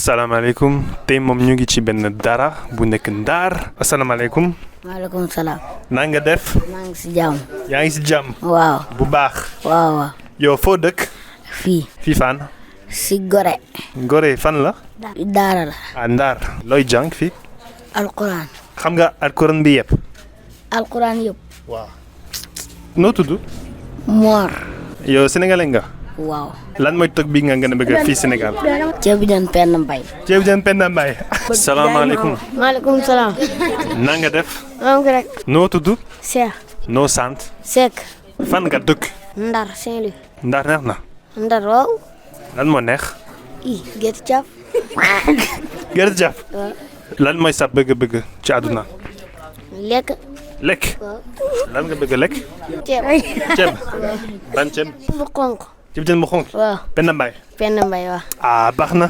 salaamaaleykum tey moom ñu ngi ci benn dara bu nekk Ndar. asalaamaaleykum. maaleykum salaam. na nga def. maa ngi si jàmm. yaa ngi si jàmm. waaw. bu baax. waaw. yow foo dëkk. fii. fii fan. si Gore. Gore fan la. Daara la. ah Ndar. looy jàng fii. alquran. xam nga alquran bi yëpp. alquran yëpp. waaw. noo tudd. Mor. yow sénégalais nga. waaw. lan mooy tëgg bi nga gën a bëgg fii Sénégal. ceebu jën penn mbay. ceebu jën Penda Mbaye. salaamaaleykum. maaleykum salaam. na nga def. maa ngi rek. noo tudd. Cheikh. noo sant. Seck. fan nga dëkk. Ndar Saint-Louis. Ndar neex na. Ndar waaw. lan moo neex. gerte caaf. gerte jàpp. lan mooy sa bëgg-bëgg ci àdduna. lekk. lekk. lan nga bëgg lekk. ceeb. ceeb. ban ceeb. bu xonq. ceeb jën bu xonk. waaw. Penda Mbaye. penn mbay waaw. ah baax na.